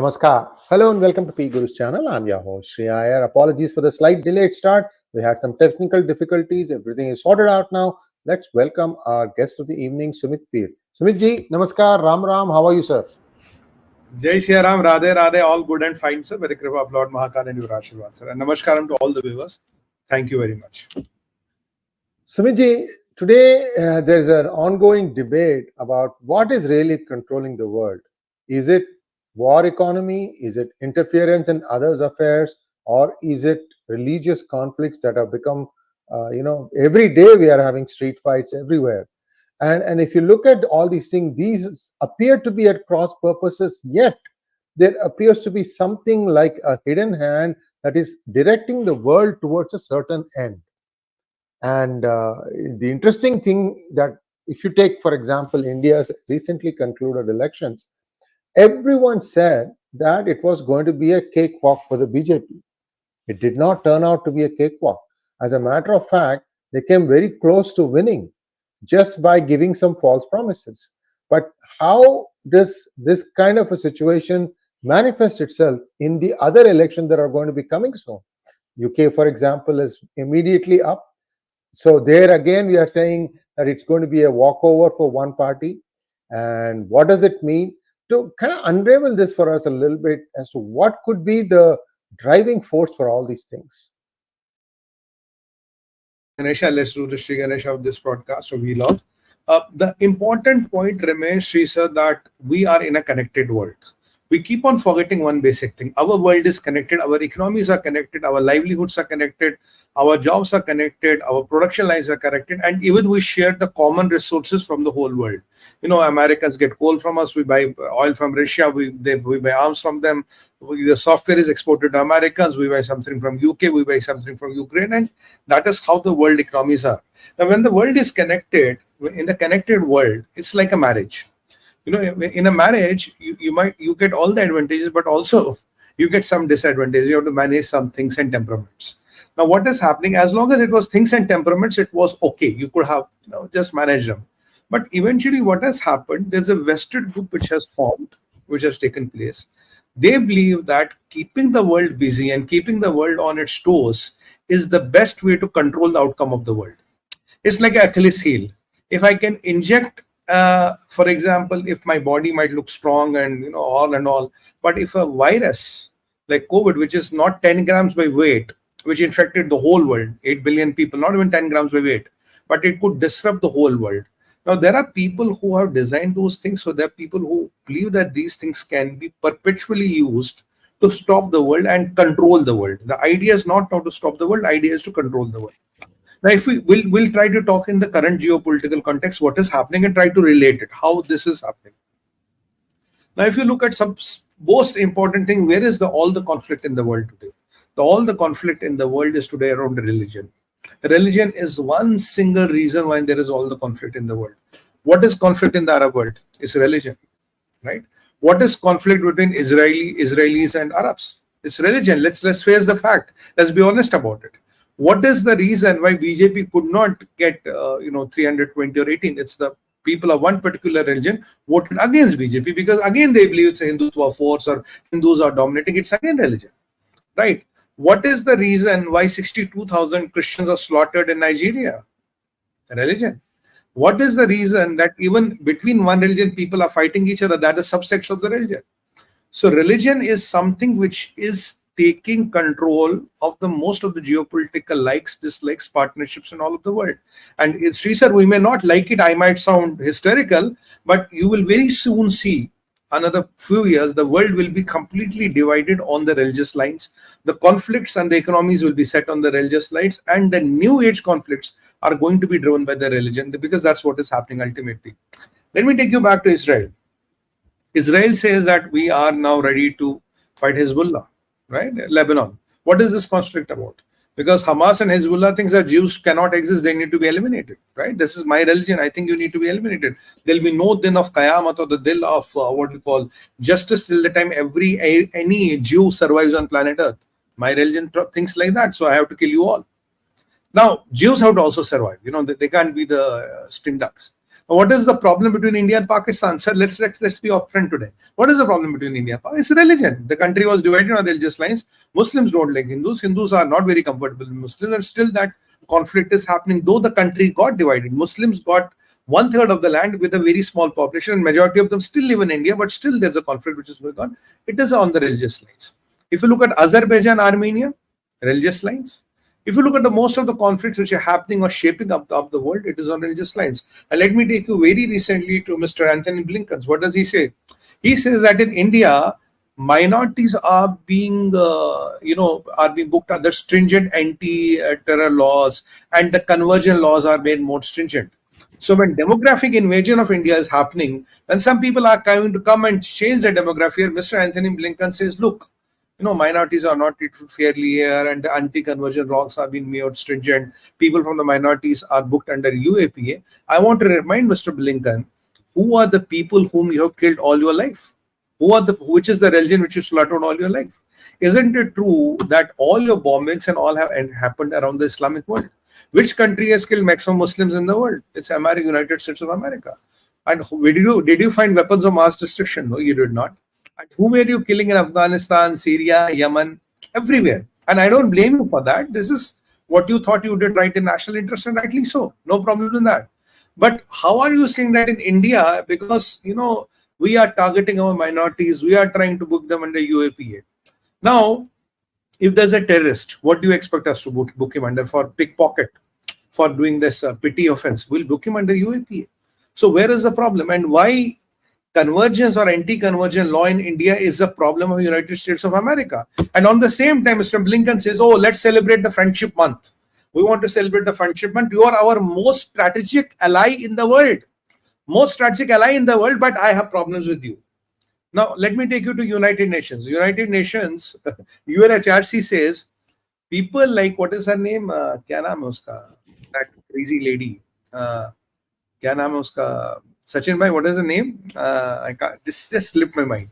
Namaskar. Hello and welcome to PGurus channel. I'm your host, Sree Iyer. Apologies for the slight delayed start. We had some technical difficulties. Everything is sorted out now. Let's welcome our guest of the evening, Sumit Peer. Sumit ji, Namaskar, Ram Ram. How are you, sir? 𝗤𝙧𝙤𝙀𝘆, Radhe Radhe, all good and fine, sir. Very kripa of Lord Mahakal and your Ashirwad, sir. And namaskaram to all the viewers. Thank you very much. Sumit ji, today there's an ongoing debate about what is really controlling the world. Is it war economy? Is it interference in others' affairs? Or is it religious conflicts that have become, every day we are having street fights everywhere. And if you look at all these things, these appear to be at cross purposes, yet there appears to be something like a hidden hand that is directing the world towards a certain end. And the interesting thing that if you take, for example, India's recently concluded elections, everyone said that it was going to be a cakewalk for the BJP. It did not turn out to be a cakewalk. As a matter of fact, they came very close to winning just by giving some false promises. But how does this kind of a situation manifest itself in the other elections that are going to be coming soon? UK, for example, is immediately up. So there again, we are saying that it's going to be a walkover for one party. And what does it mean? To kind of unravel this for us a little bit as to what could be the driving force for all these things. Ganesha, let's do the Sri Ganesha of this broadcast of vlog. The important point remains, Sri sir, that we are in a connected world. We keep on forgetting one basic thing. Our world is connected, our economies are connected, our livelihoods are connected, our jobs are connected, our production lines are connected, and even we share the common resources from the whole world. You know, Americans get coal from us, we buy oil from Russia, we buy arms from them, the software is exported to Americans, we buy something from UK, we buy something from Ukraine, and that is how the world economies are. Now, when the world is connected, in the connected world, it's like a marriage. You know, in a marriage, you get all the advantages, but also you get some disadvantages. You have to manage some things and temperaments. Now, what is happening? As long as it was things and temperaments, it was okay. You could have just managed them. But eventually, what has happened? There's a vested group which has formed, which has taken place. They believe that keeping the world busy and keeping the world on its toes is the best way to control the outcome of the world. It's like an Achilles heel. If I can inject, for example, if my body might look strong and all, but if a virus like COVID, which is not 10 grams by weight, which infected the whole world, 8 billion people, not even 10 grams by weight, but it could disrupt the whole world. Now, there are people who have designed those things, so there are people who believe that these things can be perpetually used to stop the world and control the world. The idea is not now to stop the world, the idea is to control the world. Now, if we'll try to talk in the current geopolitical context, what is happening, and try to relate it, how this is happening. Now, if you look at some most important thing, where is all the conflict in the world today? All the conflict in the world is today around religion. Religion is one single reason why there is all the conflict in the world. What is conflict in the Arab world? It's religion, right? What is conflict between Israelis and Arabs? It's religion. Let's face the fact. Let's be honest about it. What is the reason why BJP could not get 320 or 18? It's the people of one particular religion voted against BJP because again they believe it's a Hindutva force or Hindus are dominating. It's again religion, right? What is the reason why 62,000 Christians are slaughtered in Nigeria? Religion. What is the reason that even between one religion people are fighting each other? That is subsects of the religion. So religion is something which is taking control of the most of the geopolitical likes, dislikes, partnerships in all of the world. And Sri sir, we may not like it, I might sound hysterical, but you will very soon see another few years, the world will be completely divided on the religious lines. The conflicts and the economies will be set on the religious lines, and the new age conflicts are going to be driven by the religion because that's what is happening ultimately. Let me take you back to Israel. Israel says that we are now ready to fight Hezbollah. Right? Lebanon. What is this conflict about? Because Hamas and Hezbollah thinks that Jews cannot exist, they need to be eliminated. Right? This is my religion. I think you need to be eliminated. There'll be no din of Qayamat or the din of justice till the time any Jew survives on planet Earth. My religion thinks like that, so I have to kill you all. Now, Jews have to also survive. They can't be the stink ducks. What is the problem between India and Pakistan? Sir, let's be upfront today. What is the problem between India and Pakistan? It's religion. The country was divided on religious lines. Muslims don't like Hindus. Hindus are not very comfortable with Muslims, and still that conflict is happening. Though the country got divided, Muslims got 1/3 of the land with a very small population, and majority of them still live in India, but still there's a conflict which is going on. It is on the religious lines. If you look at Azerbaijan, Armenia, religious lines. If you look at the most of the conflicts which are happening or shaping up the world, it is on religious lines. And let me take you very recently to Mr. Anthony Blinken. What does he say? He says that in India, minorities are being booked under stringent anti-terror laws, and the conversion laws are made more stringent. So when demographic invasion of India is happening, then some people are going to come and change the demography. Mr. Anthony Blinken says, look, minorities are not treated fairly here, and the anti-conversion laws have been made stringent. People from the minorities are booked under UAPA. I want to remind Mr. Blinken, who are the people whom you have killed all your life? Which is the religion which you slaughtered all your life? Isn't it true that all your bombings and all have happened around the Islamic world? Which country has killed maximum Muslims in the world? It's America, United States of America. And did you find weapons of mass destruction? No, you did not. And whom were you killing in Afghanistan, Syria, Yemen, everywhere? And I don't blame you for that. This is what you thought you did right in national interest, and rightly so. No problem in that. But how are you saying that in India, because, we are targeting our minorities, we are trying to book them under UAPA? Now, if there's a terrorist, what do you expect us to book him under? For pickpocket, for doing this petty offense? We'll book him under UAPA. So where is the problem? And why convergence or anti-conversion law in India is a problem of the United States of America? And on the same time, Mr. Blinken says, oh, let's celebrate the Friendship Month. We want to celebrate the Friendship Month. You are our most strategic ally in the world. Most strategic ally in the world, but I have problems with you. Now, let me take you to United Nations. United Nations, UNHRC says, people like, what is her name? Kya naam hai uska? That crazy lady. Kya naam hai uska? Sachin bhai, what is the name? I can't, this just slipped my mind.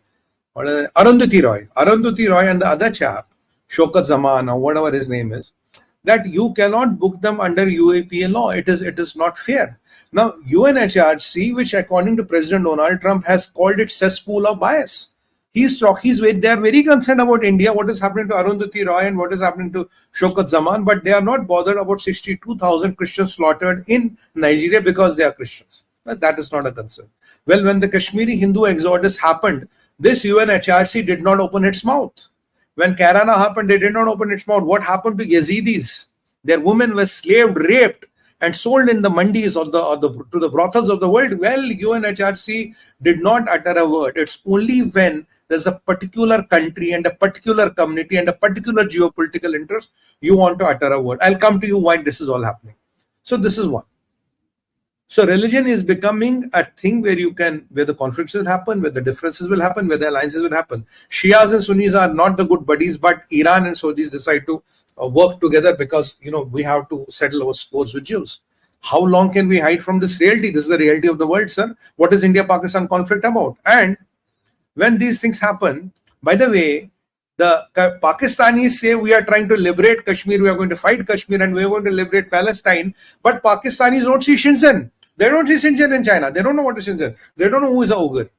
Arundhati Roy. Arundhati Roy and the other chap, Shaukat Zaman or whatever his name is, that you cannot book them under UAPA law. It is not fair. Now, UNHRC, which according to President Donald Trump has called it cesspool of bias. They are very concerned about India, what is happening to Arundhati Roy and what is happening to Shaukat Zaman, but they are not bothered about 62,000 Christians slaughtered in Nigeria because they are Christians. But that is not a concern. Well, when the Kashmiri Hindu exodus happened, this UNHRC did not open its mouth. When Karana happened, they did not open its mouth. What happened to Yazidis? Their women were slaved, raped, and sold in the mandis to the brothels of the world. Well, UNHRC did not utter a word. It's only when there's a particular country and a particular community and a particular geopolitical interest you want to utter a word. I'll come to you why this is all happening. So this is one. So religion is becoming a thing where the conflicts will happen, where the differences will happen, where the alliances will happen. Shias and Sunnis are not the good buddies, but Iran and Saudis decide to work together because, we have to settle our scores with Jews. How long can we hide from this reality? This is the reality of the world, sir. What is India-Pakistan conflict about? And when these things happen, by the way, the Pakistanis say we are trying to liberate Kashmir, we are going to fight Kashmir, and we are going to liberate Palestine. But Pakistanis don't see Shenzhen. They don't see Shenzhen in China. They don't know what is Shenzhen. They don't know who is a ogre.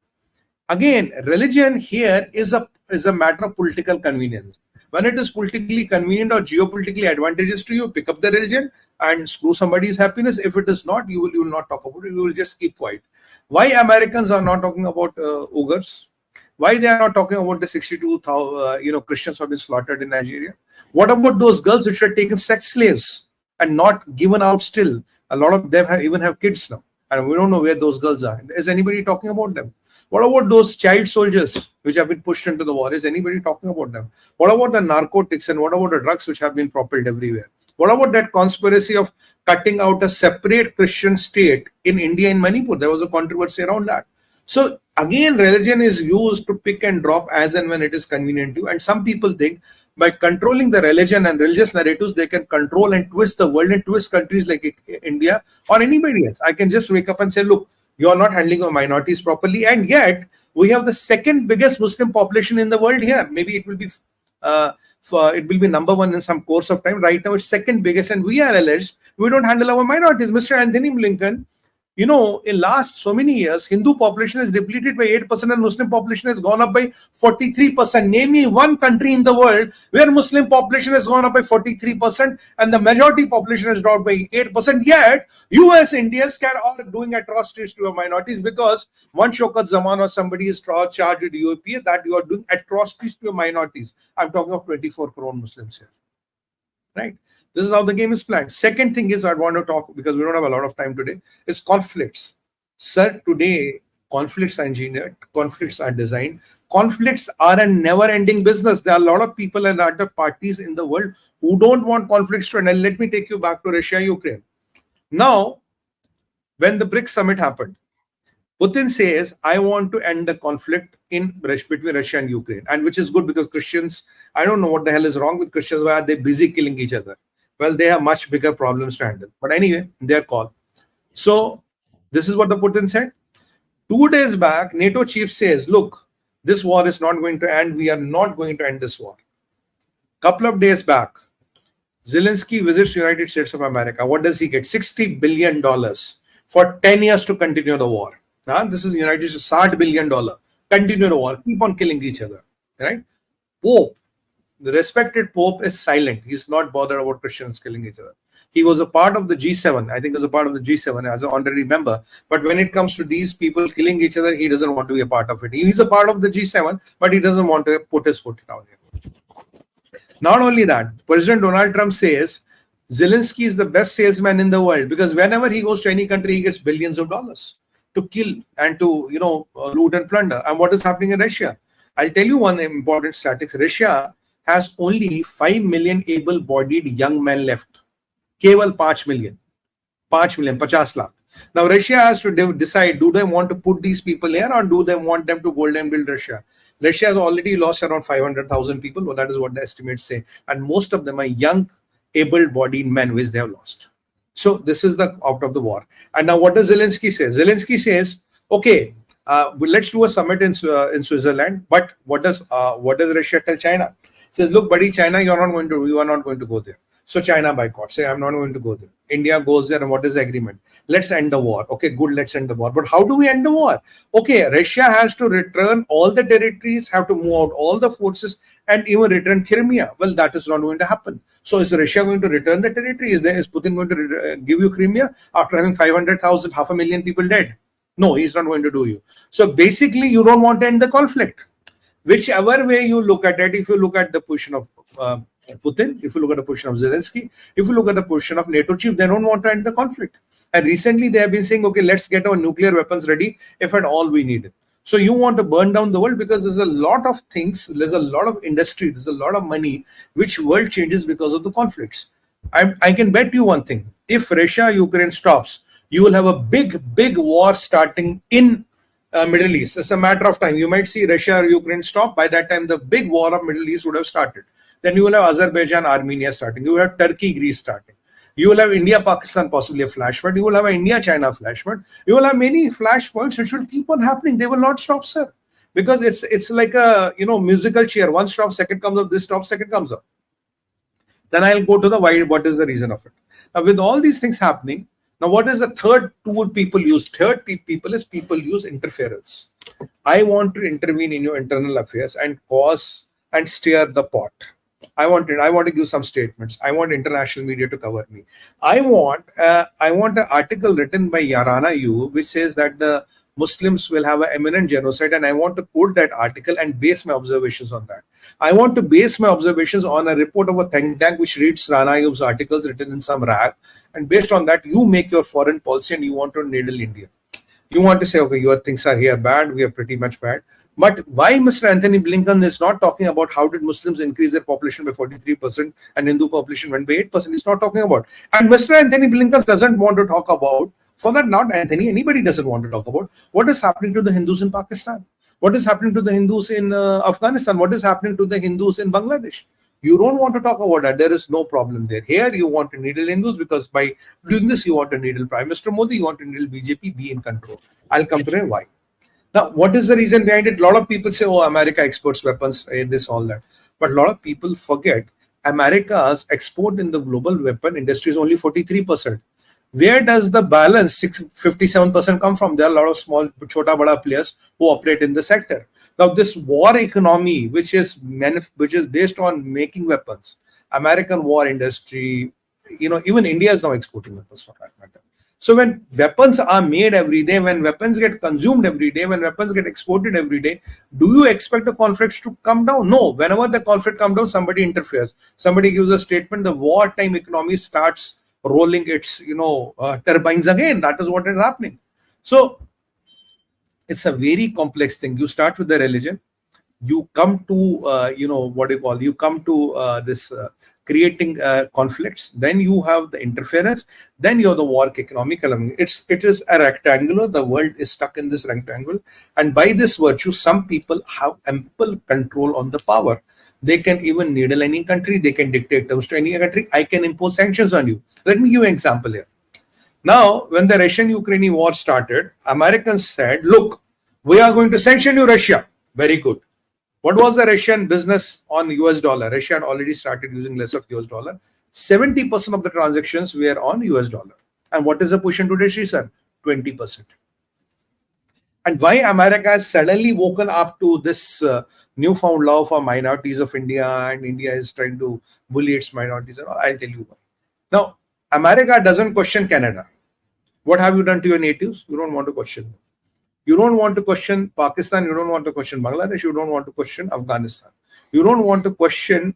Again, religion here is a matter of political convenience. When it is politically convenient or geopolitically advantageous to you, pick up the religion and screw somebody's happiness. If it is not, you will not talk about it. You will just keep quiet. Why Americans are not talking about ogres? Why they are not talking about the 62,000 Christians who have been slaughtered in Nigeria? What about those girls which were taken sex slaves and not given out still? A lot of them even have kids now, and we don't know where those girls are. Is anybody talking about them? What about those child soldiers which have been pushed into the war? Is anybody talking about them? What about the narcotics and what about the drugs which have been propelled everywhere? What about that conspiracy of cutting out a separate Christian state in India, in Manipur? There was a controversy around that. So again, religion is used to pick and drop as and when it is convenient to you. And some people think by controlling the religion and religious narratives, they can control and twist the world and twist countries like India or anybody else. I can just wake up and say, look, you are not handling your minorities properly. And yet we have the second biggest Muslim population in the world here. Maybe it will be number one in some course of time. Right now it's second biggest, and we are alleged we don't handle our minorities. Mr. Anthony Blinken In last so many years, Hindu population is depleted by 8% and Muslim population has gone up by 43%. Name me one country in the world where Muslim population has gone up by 43% and the majority population has dropped by 8%. Yet, US, India are doing atrocities to your minorities because one Shaukat Zaman or somebody is charged with UAP that you are doing atrocities to your minorities. I'm talking of 24 crore Muslims here. Right? This is how the game is planned. Second thing is I want to talk, because we don't have a lot of time today, is conflicts. Sir, today conflicts are engineered, conflicts are designed, conflicts are a never-ending business. There are a lot of people and other parties in the world who don't want conflicts to end. And let me take you back to Russia, Ukraine. Now, when the BRICS summit happened, Putin says, I want to end the conflict between Russia and Ukraine, and which is good because Christians, I don't know what the hell is wrong with Christians. Why are they busy killing each other? Well, they have much bigger problems to handle. But anyway, their call. So this is what the Putin said. 2 days back, NATO chief says, look, this war is not going to end. We are not going to end this war. Couple of days back, Zelensky visits United States of America. What does he get? $60 billion for 10 years to continue the war. This is United States, $60 billion. Continue the war. Keep on killing each other. Right? Pope. The respected Pope is silent. He's not bothered about Christians killing each other. He was a part of the G7. I think he was a part of the G7 as an honorary member. But when it comes to these people killing each other, he doesn't want to be a part of it. He's a part of the G7, but he doesn't want to put his foot down here. Not only that, President Donald Trump says Zelensky is the best salesman in the world because whenever he goes to any country, he gets billions of dollars to kill and to, loot and plunder. And what is happening in Russia? I'll tell you one important statistic. Russia has only 5 million able-bodied young men left. Keval 5 million. 5 million, 50 lakh. Now Russia has to decide, do they want to put these people here or do they want them to golden build Russia? Russia has already lost around 500,000 people. Well, that is what the estimates say. And most of them are young, able-bodied men which they have lost. So this is the out of the war. And now what does Zelensky say? Zelensky says, okay, let's do a summit in Switzerland. But what does Russia tell China? Says, look, buddy, China, you are not going to go there. So China boycotts. Say, I'm not going to go there. India goes there, and what is the agreement? Let's end the war. Okay, good, let's end the war. But how do we end the war? Okay, Russia has to return all the territories, have to move out all the forces, and even return Crimea. Well, that is not going to happen. So is Russia going to return the territory? Is Putin going to give you Crimea after having 500,000, 500,000 people dead? No, he's not going to do you. So basically, you don't want to end the conflict. Whichever way you look at it, if you look at the position of Putin, if you look at the position of Zelensky, if you look at the position of NATO chief, they don't want to end the conflict. And recently they have been saying, okay, let's get our nuclear weapons ready if at all we need it. So you want to burn down the world because there's a lot of things, there's a lot of industry, there's a lot of money, which world changes because of the conflicts. I can bet you one thing. If Russia-Ukraine stops, you will have a big war starting in Middle East. It's a matter of time. You might see Russia or Ukraine stop. By that time, the big war of Middle East would have started. Then you will have Azerbaijan, Armenia starting. You will have Turkey, Greece starting. You will have India, Pakistan, possibly a flashpoint. You will have an India-China flashpoint. You will have many flashpoints which will keep on happening. They will not stop, sir. Because it's like a musical chair. One stops, second comes up, this stops, second comes up. Then I'll go to the why, what is the reason of it. Now, with all these things happening, now, what is the third tool people use? People use interference. I want to intervene in your internal affairs and cause and stir the pot. I want to give some statements. I want international media to cover me. I want an article written by Yarana Yu, which says that the Muslims will have an imminent genocide, and I want to quote that article and base my observations on that. I want to base my observations on a report of a think tank which reads Rana Ayub's articles written in some rag, and based on that, you make your foreign policy and you want to needle India. You want to say, okay, your things are here bad, we are pretty much bad. But why Mr. Anthony Blinken is not talking about how did Muslims increase their population by 43% and Hindu population went by 8%? He's not talking about. And Mr. Anthony Blinken doesn't want to talk about, for that not Anthony, anybody doesn't want to talk about what is happening to the Hindus in Pakistan. What is happening to the Hindus in Afghanistan? What is happening to the Hindus in Bangladesh? You don't want to talk about that. There is no problem there. Here you want to needle Hindus because by doing this you want to needle Prime Minister Modi, you want to needle BJP, be in control. I'll come to why. Now, what is the reason behind it? A lot of people say, oh, America exports weapons, this, all that. But a lot of people forget America's export in the global weapon industry is only 43%. Where does the balance 57% come from? There are a lot of small chota bada players who operate in the sector. Now this war economy, which is based on making weapons, American war industry, even India is now exporting weapons for that matter. So when weapons are made every day, when weapons get consumed every day, when weapons get exported every day, do you expect the conflicts to come down? No. Whenever the conflict comes down, somebody interferes. Somebody gives a statement, the wartime economy starts rolling its, turbines again. That is what is happening. So it's a very complex thing. You start with the religion. You come to, you come to this creating conflicts. Then you have the interference. Then you have the war economic element. It is a rectangular. The world is stuck in this rectangle. And by this virtue, some people have ample control on the power. They can even needle any country. They can dictate terms to any country. I can impose sanctions on you. Let me give you an example here. Now, when the Russian-Ukrainian war started, Americans said, look, we are going to sanction you, Russia. Very good. What was the Russian business on US dollar? Russia had already started using less of US dollar. 70% of the transactions were on US dollar. And what is the position today, Sree sir? 20%. And why America has suddenly woken up to this newfound love for minorities of India, and India is trying to bully its minorities? I'll tell you why. Now, America doesn't question Canada. What have you done to your natives? You don't want to question them. You don't want to question Pakistan. You don't want to question Bangladesh. You don't want to question Afghanistan. You don't want to question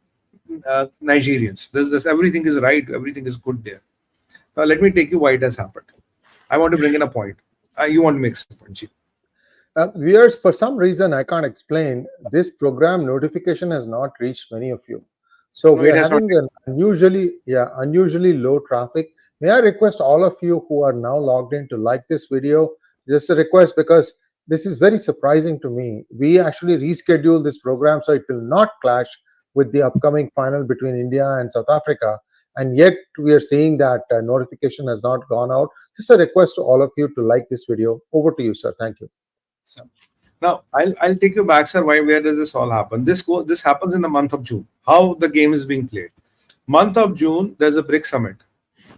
Nigerians. This everything is right. Everything is good there. Now, let me take you why it has happened. I want to bring in a point. You want to make some point, Ji. Viewers, for some reason I can't explain, this program notification has not reached many of you. So we are having an unusually low traffic. May I request all of you who are now logged in to like this video? Just a request, because this is very surprising to me. We actually rescheduled this program so it will not clash with the upcoming final between India and South Africa. And yet we are seeing that notification has not gone out. Just a request to all of you to like this video. Over to you, sir. Thank you. Now, I'll take you back, sir. Where does this all happen? This happens in the month of June. How the game is being played. Month of June, there's a BRICS summit.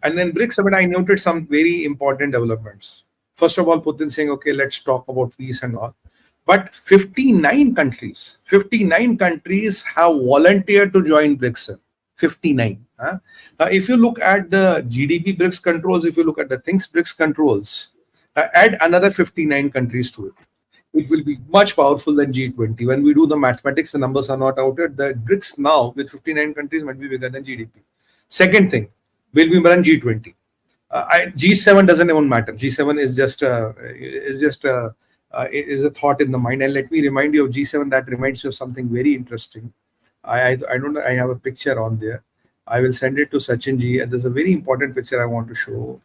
And then BRICS summit, I noted some very important developments. First of all, Putin saying, okay, let's talk about peace and all. But 59 countries have volunteered to join BRICS. 59. Now, if you look at the GDP BRICS controls, if you look at the things BRICS controls, add another 59 countries to it. It will be much powerful than G20. When we do the mathematics, the numbers are not out yet. The BRICS now with 59 countries might be bigger than GDP. Second thing, will we run G20? G7 doesn't even matter. G7 is just a thought in the mind. And let me remind you of G7. That reminds me of something very interesting. I don't know. I have a picture on there. I will send it to Sachin ji. And there's a very important picture I want to show.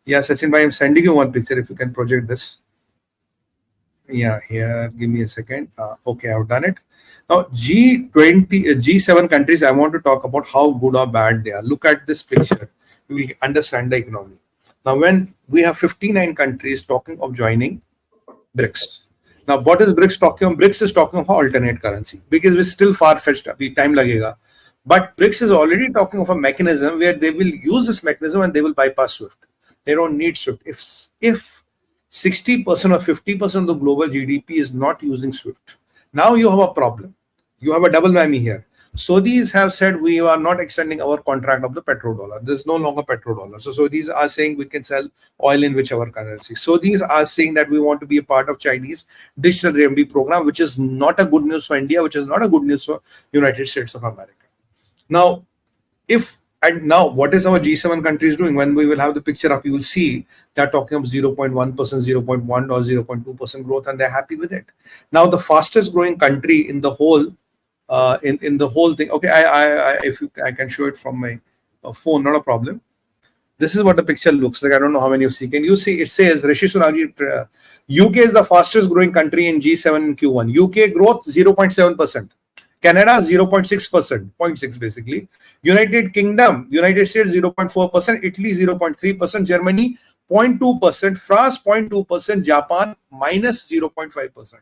Yeah, Sachin bhai, I'm sending you one picture. If you can project this. Yeah, here. Give me a second. Okay, I've done it. Now, G7 countries, I want to talk about how good or bad they are. Look at this picture. You will understand the economy. Now, when we have 59 countries talking of joining BRICS. Now, what is BRICS talking about? BRICS is talking of alternate currency because we're still far-fetched. Time lagega. But BRICS is already talking of a mechanism where they will use this mechanism and they will bypass SWIFT. They don't need SWIFT. If 60% or 50% of the global GDP is not using SWIFT, now you have a problem. You have a double whammy here. Saudis have said we are not extending our contract of the petrodollar. There's no longer petrodollar. So Saudis are saying we can sell oil in whichever currency. Saudis are saying that we want to be a part of Chinese digital RMB program, which is not a good news for India, which is not a good news for United States of America. Now, what is our G7 countries doing? When we will have the picture up, you will see they're talking of 0.1%, 0.1 or 0.2% growth, and they're happy with it. Now, the fastest growing country in the whole in the whole thing. Okay, I can show it from my phone, not a problem. This is what the picture looks like. I don't know how many of you can. You see, it says Rishi Sunak, UK is the fastest growing country in G7 in Q1. UK growth 0.7%. Canada 0.6%, 0.6 basically. United Kingdom, United States 0.4%, Italy 0.3%, Germany 0.2%, France 0.2%, Japan minus 0.5%.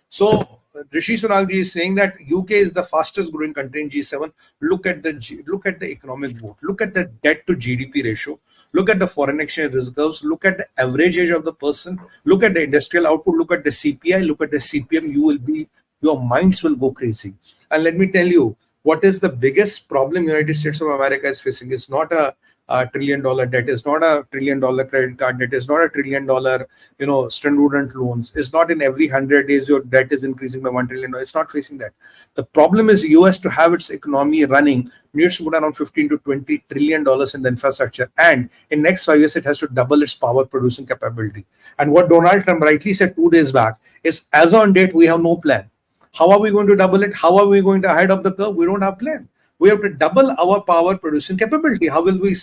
So Rishi Sunak is saying that UK is the fastest growing country in G7. Look at the economic growth. Look at the debt to GDP ratio. Look at the foreign exchange reserves. Look at the average age of the person. Look at the industrial output. Look at the CPI. Look at the CPM. Your minds will go crazy. And let me tell you, what is the biggest problem United States of America is facing? It's not a $1 trillion debt. It's not a $1 trillion credit card debt. It's not a $1 trillion, student loans. It's not in every 100 days your debt is increasing by $1 trillion. It's not facing that. The problem is US, to have its economy running, needs to put around $15 to $20 trillion in the infrastructure. And in next 5 years, it has to double its power producing capability. And what Donald Trump rightly said 2 days back is, as on date, we have no plan. How are we going to double it? How are we going to ahead of the curve? We don't have a plan. We have to double our power producing capability. How will we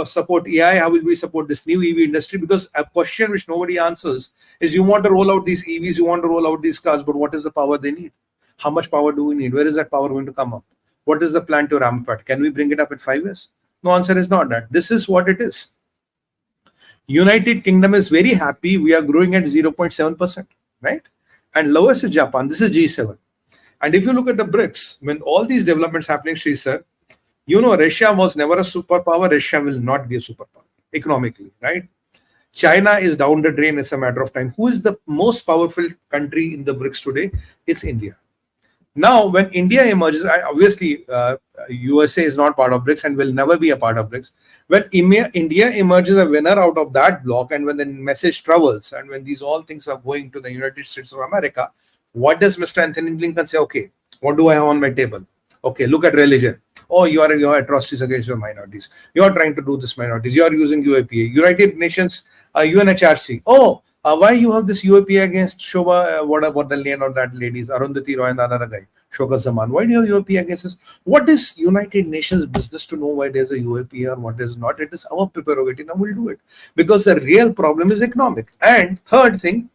support AI? How will we support this new EV industry? Because a question which nobody answers is, you want to roll out these EVs, you want to roll out these cars, but what is the power they need? How much power do we need? Where is that power going to come up? What is the plan to ramp up? Can we bring it up in 5 years? No, answer is not that. This is what it is. United Kingdom is very happy. We are growing at 0.7%, right? And lowest is Japan. This is G7. And if you look at the BRICS, when all these developments happening, Sree sir, Russia was never a superpower. Russia will not be a superpower economically, right? China is down the drain. It's a matter of time. Who is the most powerful country in the BRICS today? It's India. Now, when India emerges, obviously, USA is not part of BRICS and will never be a part of BRICS. When India emerges a winner out of that block, and when the message travels, and when these all things are going to the United States of America, what does Mr. Anthony Blinken say? Okay, what do I have on my table? Okay, look at religion. Oh, you are atrocities against your minorities. You are trying to do this minorities. You are using UAPA. United Nations, UNHRC. Oh, why you have this UAPA against Shobha, what the name of that lady is, Arundhati Roy and the other guy, Shokha Zaman. Why do you have UAPA against this? What is United Nations business to know why there's a UAPA or what is not? It is our prerogative. Now we'll do it. Because the real problem is economic. And third thing,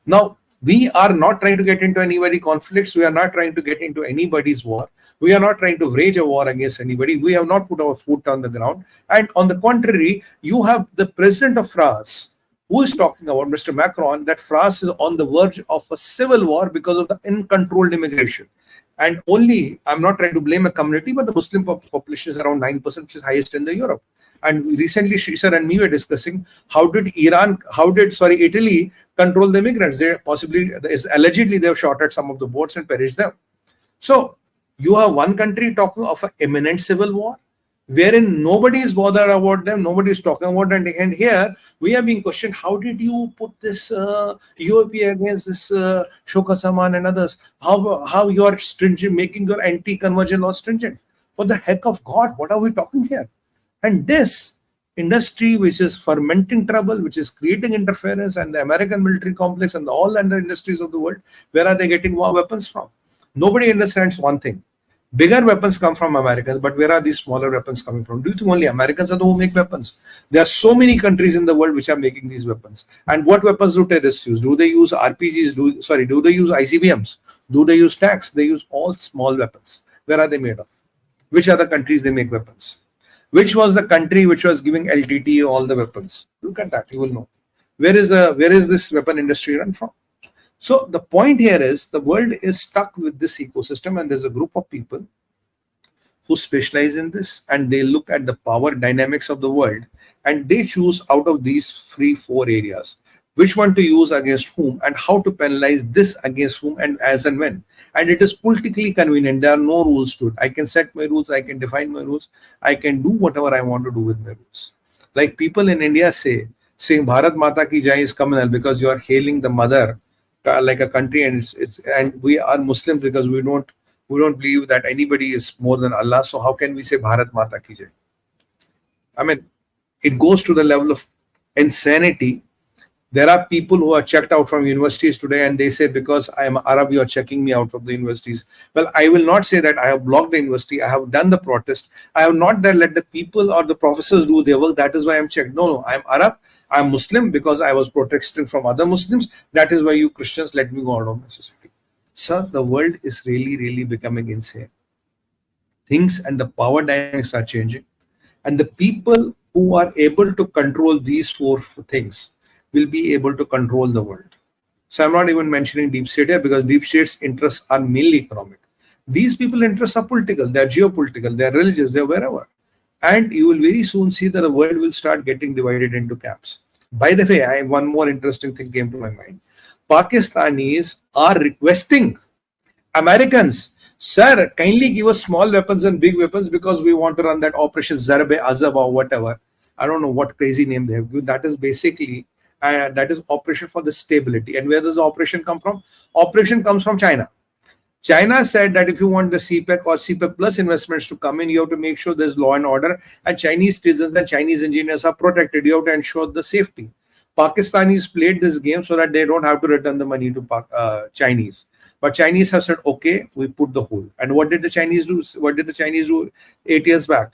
now we are not trying to get into anybody's conflicts. We are not trying to get into anybody's war. We are not trying to wage a war against anybody. We have not put our foot on the ground. And on the contrary, you have the president of France, who is talking about, Mr. Macron, that France is on the verge of a civil war because of the uncontrolled immigration. And only, I'm not trying to blame a community, but the Muslim population is around 9%, which is highest in the Europe. And recently, Sree sir and me were discussing how did Italy control the immigrants? Allegedly, they have shot at some of the boats and perished them. So you have one country talking of an imminent civil war, wherein nobody is bothered about them, nobody is talking about them. And here we are being questioned, how did you put this UAP against this Shokha Zaman and others? How you are stringent, making your anti-conversion law stringent? For the heck of God, what are we talking here? And this industry, which is fermenting trouble, which is creating interference, and the American military complex and all other industries of the world, where are they getting war weapons from? Nobody understands one thing. Bigger weapons come from Americans, but where are these smaller weapons coming from? Do you think only Americans are the who make weapons? There are so many countries in the world which are making these weapons. And what weapons do terrorists use? Do they use RPGs? Do they use ICBMs? Do they use tanks? They use all small weapons. Where are they made of? Which are the countries they make weapons? Which was the country which was giving LTT all the weapons? Look at that, you will know. Where is this weapon industry run from? So the point here is, the world is stuck with this ecosystem, and there's a group of people who specialize in this, and they look at the power dynamics of the world, and they choose out of these 4 areas which one to use against whom, and how to penalize this against whom, and as and when. And it is politically convenient. There are no rules to it. I can set my rules, I can define my rules, I can do whatever I want to do with my rules. Like people in India saying Bharat Mata Ki Jai is communal because you are hailing the mother like a country, and and we are Muslims because we don't believe that anybody is more than Allah. So how can we say Bharat Mata Ki Jai? I mean, it goes to the level of insanity. There are people who are checked out from universities today, and they say, because I am Arab, you are checking me out of the universities. Well, I will not say that I have blocked the university. I have done the protest. I have not let the people or the professors do their work. That is why I'm checked. No, I am Arab. I am Muslim because I was protesting from other Muslims. That is why you Christians let me go out of my society. Sir, the world is really, really becoming insane. Things and the power dynamics are changing. And the people who are able to control these 4 things will be able to control the world. So I'm not even mentioning deep state here because deep state's interests are mainly economic. These people interests are political, they're geopolitical, they're religious, they're wherever. And you will very soon see that the world will start getting divided into camps. By the way, one more interesting thing came to my mind. Pakistanis are requesting Americans, sir, kindly give us small weapons and big weapons because we want to run that Operation 𝗣𝙬𝙤𝗀𝘅 or whatever. I don't know what crazy name they have given. That is basically, that is operation for the stability. And where does the operation come from? Operation comes from China. China said that if you want the CPEC or CPEC plus investments to come in, you have to make sure there's law and order and Chinese citizens and Chinese engineers are protected. You have to ensure the safety. Pakistanis played this game so that they don't have to return the money to Chinese. But Chinese have said, okay, we put the hold. And what did the Chinese do? What did the Chinese do 8 years back?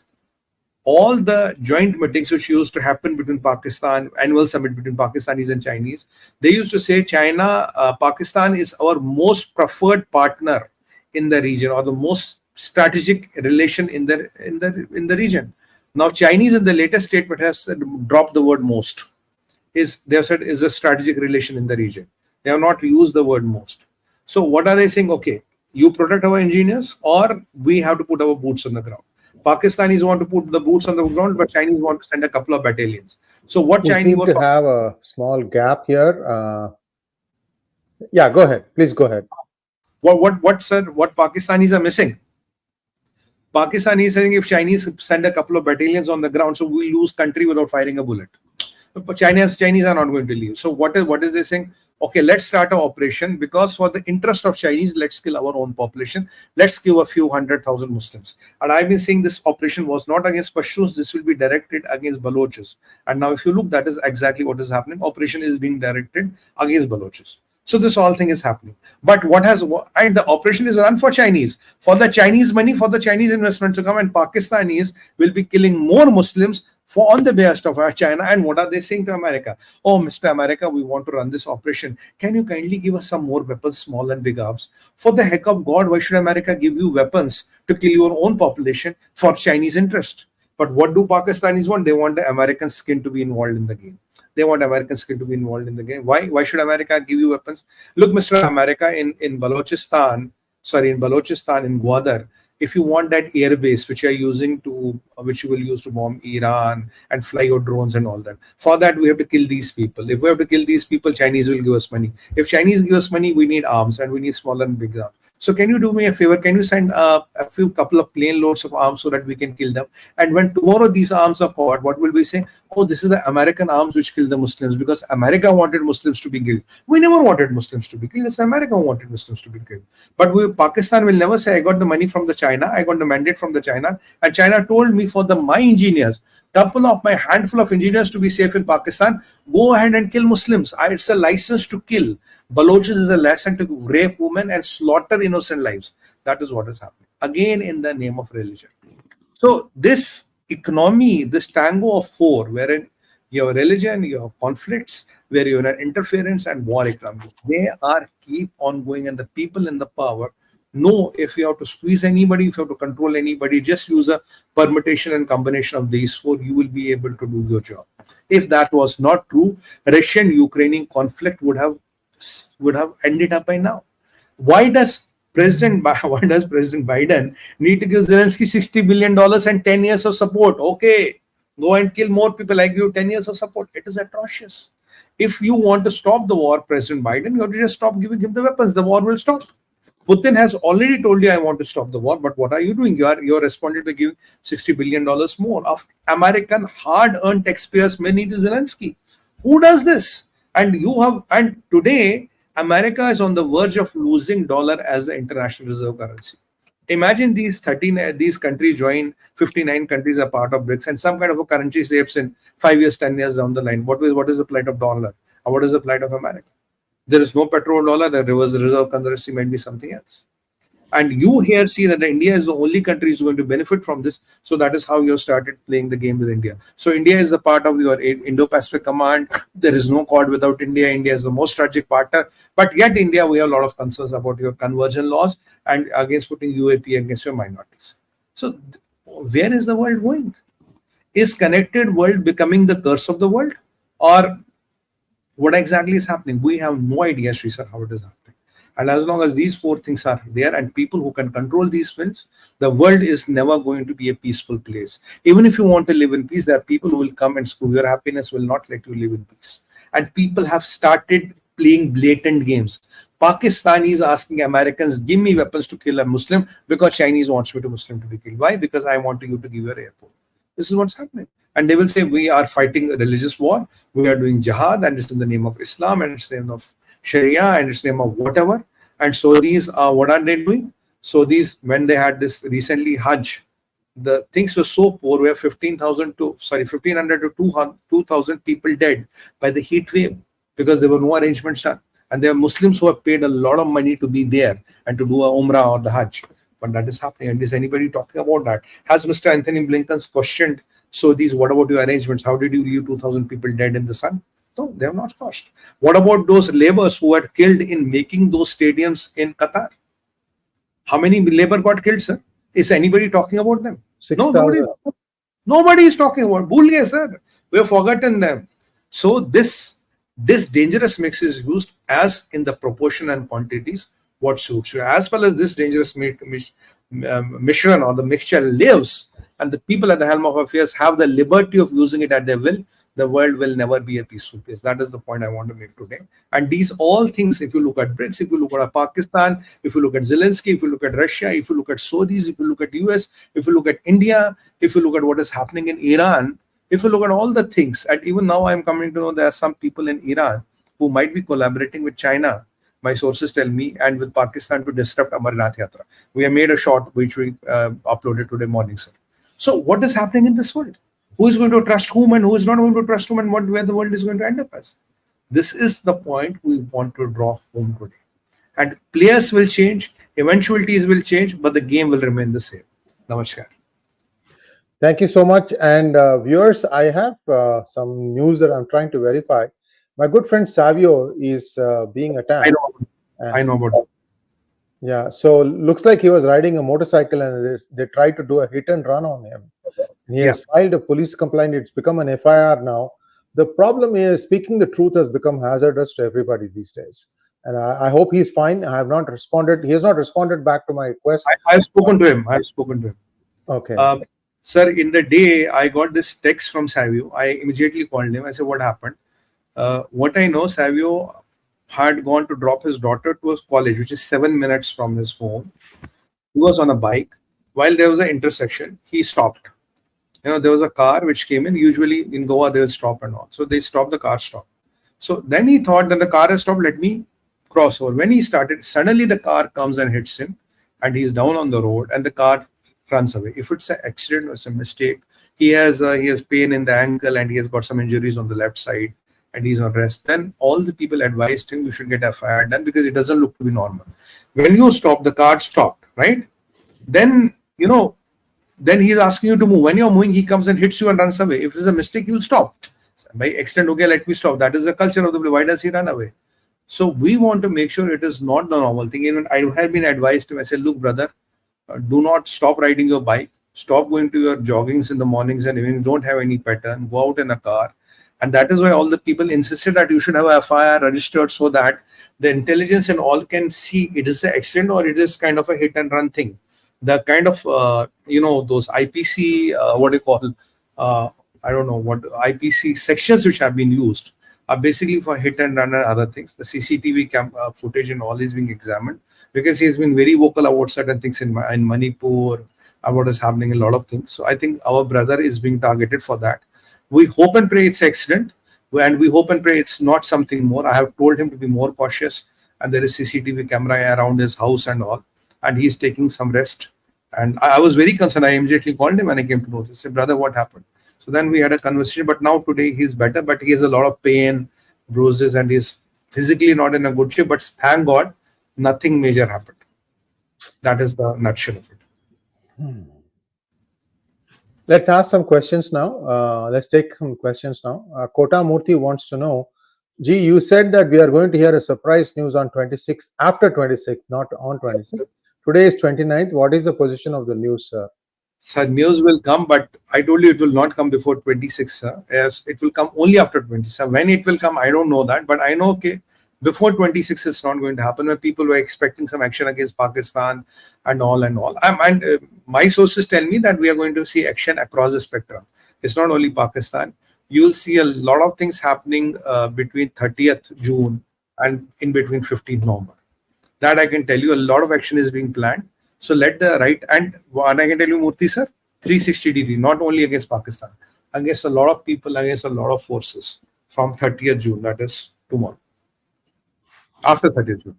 All the joint meetings which used to happen between Pakistan, annual summit between Pakistanis and Chinese, they used to say Pakistan is our most preferred partner in the region or the most strategic relation in the region. Now Chinese in the latest statement have said, dropped the word most. They have said is a strategic relation in the region. They have not used the word most. So what are they saying? Okay, you protect our engineers or we have to put our boots on the ground. Pakistanis want to put the boots on the ground, but Chinese want to send a couple of battalions. So what Chinese seem to have a small gap here. Yeah, go ahead. Please go ahead. What Pakistanis are missing? Pakistanis saying if Chinese send a couple of battalions on the ground, so we lose country without firing a bullet. But Chinese are not going to leave. So what is they saying? Okay, let's start an operation because for the interest of Chinese, let's kill our own population. Let's kill a few 100,000 Muslims. And I've been saying this operation was not against Pashtuns. This will be directed against Balochis. And now if you look, that is exactly what is happening. Operation is being directed against Balochis. So this whole thing is happening. But and the operation is run for Chinese, for the Chinese money, for the Chinese investment to come, and Pakistanis will be killing more Muslims on the behest of China. And what are they saying to America? Oh, Mr. America, we want to run this operation. Can you kindly give us some more weapons, small and big arms? For the heck of God, why should America give you weapons to kill your own population for Chinese interest? But what do Pakistanis want? They want the American skin to be involved in the game. They want American skin to be involved in the game. Why should America give you weapons? Look, Mr. America, in Balochistan, in Gwadar, if you want that airbase which you will use to bomb Iran and fly your drones and all that, for that we have to kill these people. If we have to kill these people, Chinese will give us money. If Chinese give us money, we need arms and we need small and big arms. So can you do me a favor? Can you send a couple of plane loads of arms so that we can kill them? And when tomorrow these arms are caught, what will we say? Oh, this is the American arms which killed the Muslims because America wanted Muslims to be killed. We never wanted Muslims to be killed. It's America who wanted Muslims to be killed. But Pakistan will never say, I got the money from the China. I got the mandate from the China. And China told me for my engineers, handful of engineers to be safe in Pakistan, go ahead and kill Muslims. It's a license to kill. Balochis is a license to rape women and slaughter innocent lives. That is what is happening. Again, in the name of religion. So this economy, this tango of four, wherein you have religion, you have conflicts, where you have interference and war economy, they are keep on going, and the people in the power know if you have to squeeze anybody, if you have to control anybody, just use a permutation and combination of these four, you will be able to do your job. If that was not true, Russian-Ukrainian conflict would have ended up by now. Why does President Biden need to give Zelensky $60 billion and 10 years of support? Okay, go and kill more people. I give you 10 years of support. It is atrocious. If you want to stop the war, President Biden, you have to just stop giving him the weapons. The war will stop. Putin has already told you, I want to stop the war, but what are you doing? You're responded by giving $60 billion more of American hard-earned taxpayers' money to Zelensky. Who does this? And today, America is on the verge of losing dollar as the international reserve currency. Imagine these countries join, 59 countries are part of BRICS, and some kind of a currency shapes in 5 years, 10 years down the line. What is the plight of dollar? Or what is the plight of America? There is no petrodollar, the reserve currency might be something else. And you here see that India is the only country who is going to benefit from this. So that is how you started playing the game with India. So India is the part of your Indo-Pacific Command. There is no Quad without India. India is the most strategic partner. But yet India, we have a lot of concerns about your conversion laws and against putting UAP against your minorities. So where is the world going? Is connected world becoming the curse of the world? Or What exactly is happening? We have no idea, Sree sir, how it is happening. And as long as these four things are there and people who can control these fields, the world is never going to be a peaceful place. Even if you want to live in peace, there are people who will come and screw your happiness, will not let you live in peace. And people have started playing blatant games. Pakistan is asking Americans, give me weapons to kill a Muslim because Chinese wants me to Muslim to be killed. Why? Because I want you to give your airport. This is what's happening. And they will say, we are fighting a religious war, we are doing jihad, and it's in the name of Islam, and it's in the name of Sharia, and it's in the name of whatever. And so these, what are they doing? So these, when they had this recently Hajj, the things were so poor, we have 1500 to 2000 people dead by the heat wave because there were no arrangements done. And there are Muslims who have paid a lot of money to be there and to do a Umrah or the Hajj. But that is happening. And is anybody talking about that? Has Mr. Anthony Blinken questioned, so these, what about your arrangements? How did you leave 2000 people dead in the sun? No, they have not cost. What about those laborers who were killed in making those stadiums in Qatar? How many labor got killed, sir? Is anybody talking about them? 6, No, nobody is talking about. Bhul gaye, sir. We have forgotten them. So this dangerous mix is used as in the proportion and quantities what suits you. As well as this dangerous mishran or the mixture lives, and the people at the helm of affairs have the liberty of using it at their will, the world will never be a peaceful place. That is the point I want to make today. And these all things, if you look at BRICS, if you look at Pakistan, if you look at Zelensky, if you look at Russia, if you look at Saudis, if you look at US, if you look at India, if you look at what is happening in Iran, if you look at all the things, and even now I'm coming to know there are some people in Iran who might be collaborating with China, my sources tell me, and with Pakistan to disrupt Amarnath Yatra. We have made a short which we uploaded today morning, sir. So what is happening in this world? Who is going to trust whom and who is not going to trust whom, and where the world is going to end up as? This is the point we want to draw home today. And players will change, eventualities will change, but the game will remain the same. Namaskar. Thank you so much. And viewers, I have some news that I'm trying to verify. My good friend Savio is being attacked. I know about it. Yeah, so looks like he was riding a motorcycle and they tried to do a hit and run on him. He has filed a police complaint. It's become an FIR now. The problem is, speaking the truth has become hazardous to everybody these days. And I hope he's fine. I have not responded. He has not responded back to my request. I've spoken to him. Okay. Sir, in the day, I got this text from Savio. I immediately called him. I said, what happened? What I know, Savio had gone to drop his daughter to a college, which is 7 minutes from his home. He was on a bike. While there was an intersection, he stopped. There was a car which came in. Usually in Goa, they will stop and all. So they stopped, the car stopped. So then he thought that the car has stopped, let me cross over. When he started, suddenly the car comes and hits him and he's down on the road and the car runs away. If it's an accident or some mistake, he has pain in the ankle and he has got some injuries on the left side and he's on rest, then all the people advised him you should get a FIR done because it doesn't look to be normal. When you stop, the car stopped, right? Then, then he's asking you to move. When you're moving, he comes and hits you and runs away. If it's a mistake, you'll stop. By accident, okay, let me stop. That is the culture of the place. Why does he run away? So we want to make sure it is not the normal thing. Even I have been advised to him, I said, look, brother, do not stop riding your bike. Stop going to your joggings in the mornings and evenings. Don't have any pattern. Go out in a car. And that is why all the people insisted that you should have a FIR registered so that the intelligence and all can see it is an accident or it is kind of a hit and run thing. The kind of, those IPC, I don't know what IPC sections which have been used are basically for hit and run and other things. The CCTV footage and all is being examined because he has been very vocal about certain things in Manipur, about what is happening in a lot of things. So I think our brother is being targeted for that. We hope and pray it's accident, and we hope and pray it's not something more. I have told him to be more cautious, and there is CCTV camera around his house and all, and he's taking some rest. And I was very concerned. I immediately called him and I came to know this. I said, brother, what happened? So then we had a conversation, but now today he's better, but he has a lot of pain, bruises, and he's physically not in a good shape, but thank God, nothing major happened. That is the nutshell of it. Let's ask some questions now. Let's take some questions now. Kota Murthy wants to know, G, you said that we are going to hear a surprise news on 26th, after 26th, not on 26th. Today is 29th. What is the position of the news, sir? So news will come, but I told you it will not come before 26. Yes, it will come only after 26. When it will come, I don't know that, but I know, okay, before 26 it's not going to happen. When people were expecting some action against Pakistan and all and all. My sources tell me that we are going to see action across the spectrum. It's not only Pakistan. You'll see a lot of things happening between 30th June and in between 15th November. That I can tell you, a lot of action is being planned. So let the right, and what I can tell you, Murthy sir, 360 degree, not only against Pakistan, against a lot of people, against a lot of forces from 30th June, that is tomorrow. After 30th June.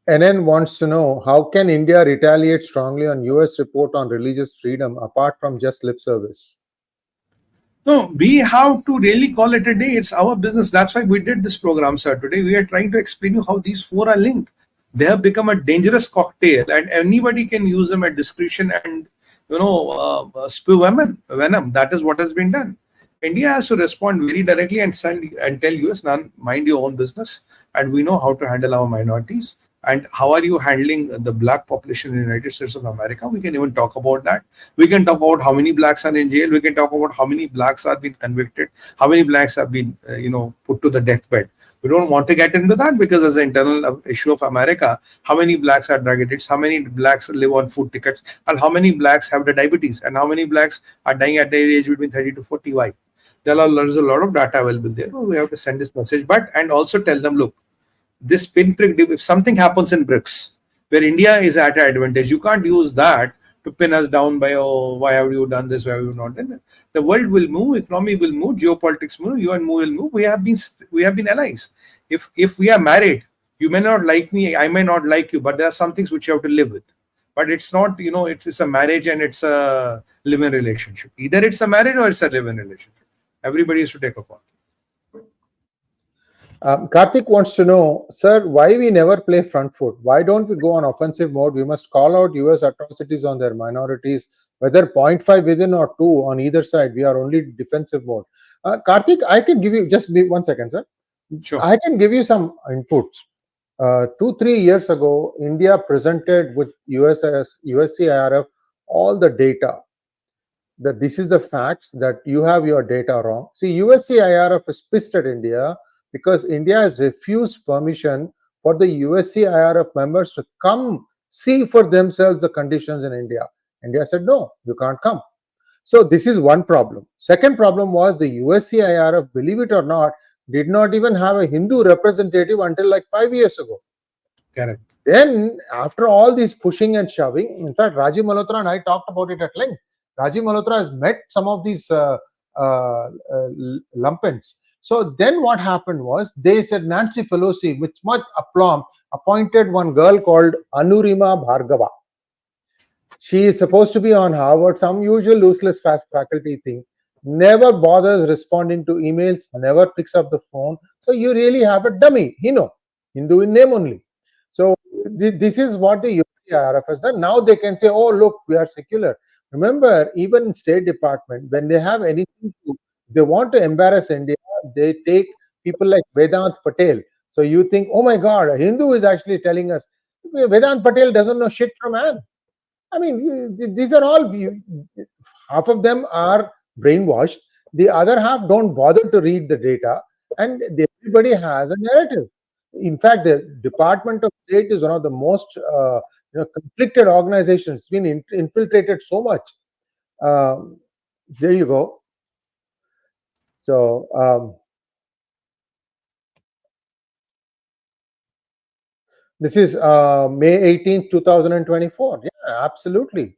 NN wants to know, how can India retaliate strongly on US report on religious freedom apart from just lip service? No, we have to really call it a day. It's our business. That's why we did this program, sir. Today we are trying to explain you how these four are linked. They have become a dangerous cocktail, and anybody can use them at discretion and spew venom. That is what has been done. India has to respond very directly and tell US, none, mind your own business, and we know how to handle our minorities. And how are you handling the black population in the United States of America? We can even talk about that. We can talk about how many blacks are in jail. We can talk about how many blacks have been convicted, how many blacks have been, put to the deathbed. We don't want to get into that because as an internal issue of America, how many blacks are drug addicts, how many blacks live on food tickets, and how many blacks have the diabetes, and how many blacks are dying at the age between 30 to 40. Why? There's a lot of data available there. We have to send this message, and also tell them, look, this pinprick, if something happens in BRICS, where India is at an advantage, you can't use that to pin us down by, oh, why have you done this, why have you not done that? The world will move, economy will move, geopolitics will move, you and me will move. We have been allies. If we are married, you may not like me, I may not like you, but there are some things which you have to live with. But it's not, it's a marriage and it's a live-in relationship. Either it's a marriage or it's a live-in relationship. Everybody has to take a call. Karthik wants to know, sir, why we never play front foot? Why don't we go on offensive mode? We must call out US atrocities on their minorities, whether 0.5 within or 2 on either side. We are only defensive mode. Karthik, I can give you, just 1 second, sir. Sure. I can give you some inputs. 2-3 years ago, India presented with 𝗎𝐶 IRF all the data. That this is the facts, that you have your data wrong. See, 𝗎𝐶 IRF is pissed at India because India has refused permission for the 𝗎𝐶 IRF members to come see for themselves the conditions in India. India said, no, you can't come. So this is one problem. Second problem was the 𝗎𝐶 IRF, believe it or not, did not even have a Hindu representative until like 5 years ago. Correct. Then after all this pushing and shoving, in fact, Rajiv Malhotra and I talked about it at length. Rajiv Malhotra has met some of these lumpens. So then what happened was, they said Nancy Pelosi, with much aplomb, appointed one girl called Anurima Bhargava. She is supposed to be on Harvard, some usual useless faculty thing. Never bothers responding to emails, never picks up the phone. So you really have a dummy, Hindu in name only. So this is what the 𝗎𝐶 IRF has done. Now they can say, oh, look, we are secular. Remember, even in State Department, when they have anything they want to embarrass India, they take people like Vedant Patel. So you think, oh my God, a Hindu is actually telling us. Vedant Patel doesn't know shit from man. I mean, these are all, half of them are brainwashed. The other half don't bother to read the data, and everybody has a narrative. In fact, the Department of State is one of the most conflicted organizations. It's been infiltrated so much. There you go. So this is May 18th, 2024. Yeah, absolutely.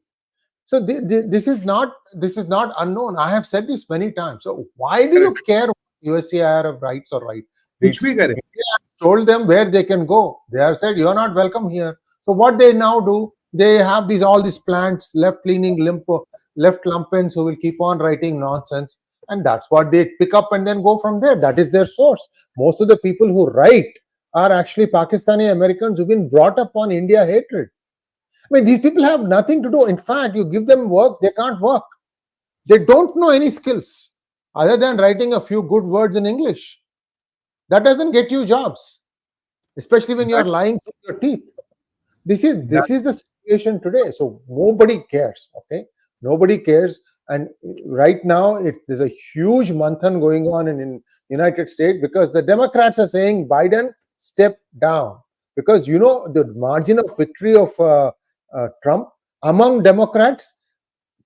So this is not unknown. I have said this many times. So why do you care what 𝗎𝐶 IRF writes or right? India told them where they can go. They have said, you're not welcome here. So what they now do, they have all these plants, left-leaning left lumpens who will keep on writing nonsense, and that's what they pick up and then go from there. That is their source. Most of the people who write are actually Pakistani Americans who've been brought up on India hatred. I mean, these people have nothing to do. In fact, you give them work, they can't work. They don't know any skills other than writing a few good words in English. That doesn't get you jobs, especially when you're lying through your teeth. This is the situation today. So nobody cares. Okay, Nobody cares. And right now, there's a huge manthan going on in United States because the Democrats are saying, Biden, step down. Because, the margin of victory of Trump among Democrats,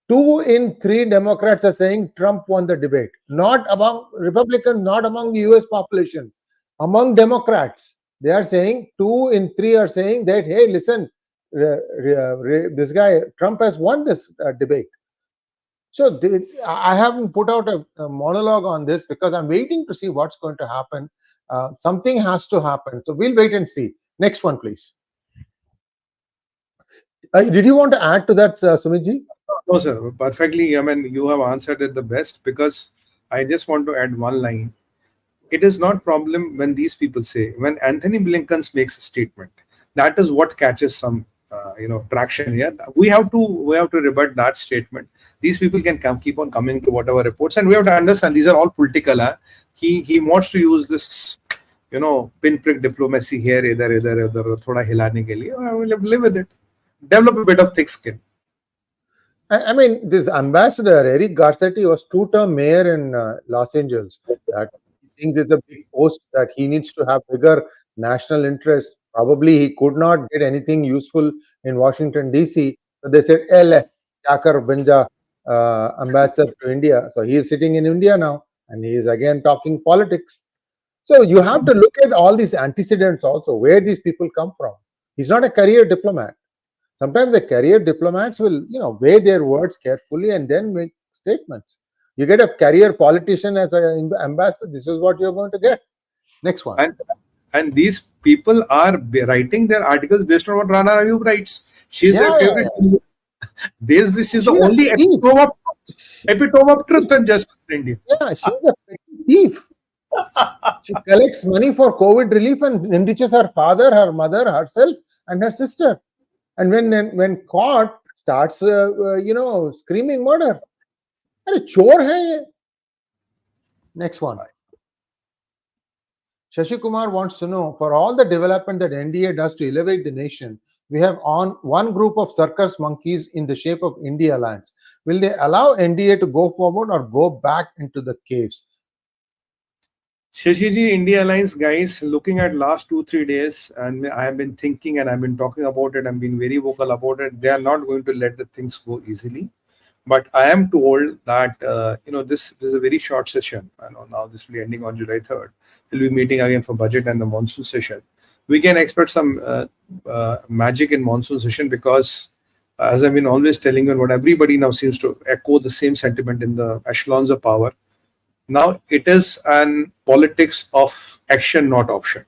2 in 3 Democrats are saying Trump won the debate. Not among Republicans, not among the US population. Among Democrats, they are saying 2 in 3 are saying that, hey, listen, this guy, Trump has won this debate. So I haven't put out a monologue on this because I'm waiting to see what's going to happen. Something has to happen. So we'll wait and see. Next one, please. Did you want to add to that, Sumitji? No, sir. Perfectly. I mean, you have answered it the best, because I just want to add one line. It is not problem when these people say, when Anthony Blinken makes a statement, that is what catches some traction here. We have to rebut that statement. These people can keep on coming to whatever reports, and we have to understand these are all political. He wants to use this pinprick diplomacy here, idhar thoda hilane ke liye. I will live with it. Develop a bit of thick skin. I mean, this ambassador Eric Garcetti was 2-term mayor in Los Angeles. That he thinks it's a big post, that he needs to have bigger national interests. Probably he could not get anything useful in Washington DC. So they said, Chakar Banja, ambassador to India. So he is sitting in India now, and he is again talking politics. So you have to look at all these antecedents also, where these people come from. He's not a career diplomat. Sometimes the career diplomats will, weigh their words carefully and then make statements. You get a career politician as an ambassador, this is what you're going to get. Next one. And these people are writing their articles based on what Rana Ayub writes. She's their favorite. This is the only epitome of truth and justice in India. Yeah, she's a thief. She collects money for COVID relief and enriches her father, her mother, herself, and her sister. And when caught, starts screaming murder. Arey chor hai ye. Next one. Shashi Kumar wants to know, for all the development that NDA does to elevate the nation, we have one group of circus monkeys in the shape of India Alliance. Will they allow NDA to go forward or go back into the caves? Shashiji, India Alliance guys, looking at last 2-3 days, and I have been thinking and I've been talking about it, I've been very vocal about it. They are not going to let the things go easily. But I am told that, this is a very short session. I know now this will be ending on July 3rd. We'll be meeting again for budget and the monsoon session. We can expect some magic in monsoon session, because as I've been always telling you, and what everybody now seems to echo the same sentiment in the echelons of power. Now it is an politics of action, not option.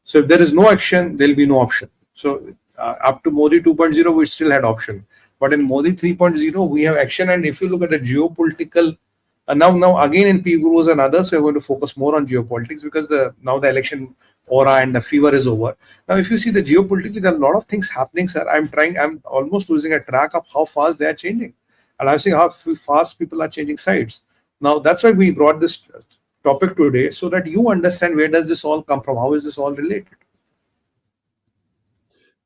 So if there is no action, there will be no option. So up to Modi 2.0, we still had option. But in Modi 3.0, we have action. And if you look at the geopolitical, now again in PGurus and others, we are going to focus more on geopolitics, because now the election aura and the fever is over. Now, if you see the geopolitically, there are a lot of things happening, sir. I'm almost losing a track of how fast they are changing. And I'm seeing how fast people are changing sides. Now, that's why we brought this topic today, so that you understand where does this all come from? How is this all related?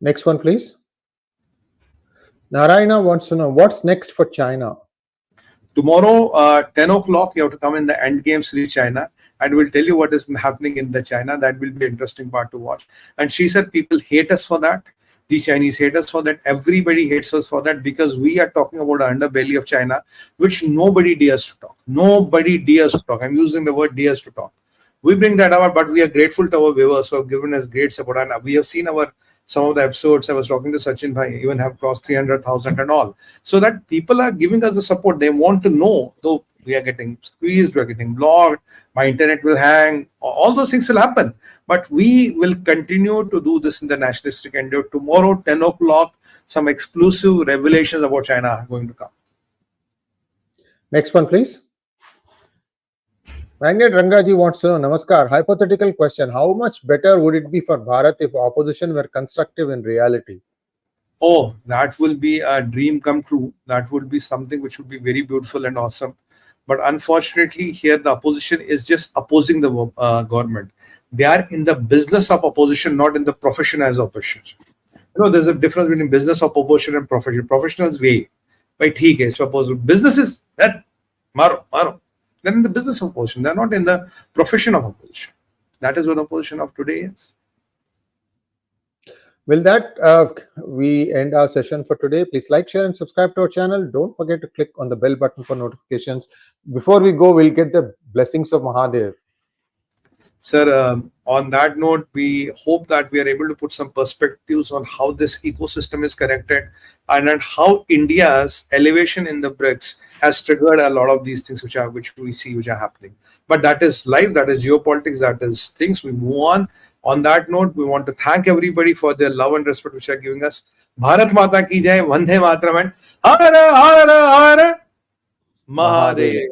Next one, please. Narayana wants to know, what's next for China? Tomorrow, 10 o'clock, you have to come in the end game, Sree China, and we'll tell you what is happening in the China. That will be an interesting part to watch. And she said people hate us for that. The Chinese hate us for that. Everybody hates us for that, because we are talking about the underbelly of China, which nobody dares to talk. Nobody dares to talk. I'm using the word dares to talk. We bring that out, but we are grateful to our viewers who have given us great support. And we have seen some of the episodes. I was talking to Sachin Bhai, even have crossed 300,000 and all. So that people are giving us the support. They want to know, though we are getting squeezed, we are getting blocked, my internet will hang, all those things will happen. But we will continue to do this in the nationalistic endeavor. Tomorrow, 10 o'clock, some exclusive revelations about China are going to come. Next one, please. Magnet Rangaji wants to know, Namaskar, hypothetical question. How much better would it be for Bharat if opposition were constructive in reality? Oh, that will be a dream come true. That would be something which would be very beautiful and awesome. But unfortunately, here the opposition is just opposing the government. They are in the business of opposition, not in the profession as opposition. There's a difference between business of opposition and profession. Professionals weigh. भाई ठीक है इस पर oppose. Businesses, that maro, maro. They're in the business of opposition. They're not in the profession of opposition. That is what opposition of today is. With that, we end our session for today. Please like, share, and subscribe to our channel. Don't forget to click on the bell button for notifications. Before we go, we'll get the blessings of 𝗤𝗎𝗍. Sir, on that note, we hope that we are able to put some perspectives on how this ecosystem is connected and how India's elevation in the BRICS has triggered a lot of these things which we see which are happening. But that is life, that is geopolitics, that is things. We move on. On that note, we want to thank everybody for their love and respect which they are giving us. Bharat Mata ki jai, Vande Mataram, and Har Har Har Mahadev.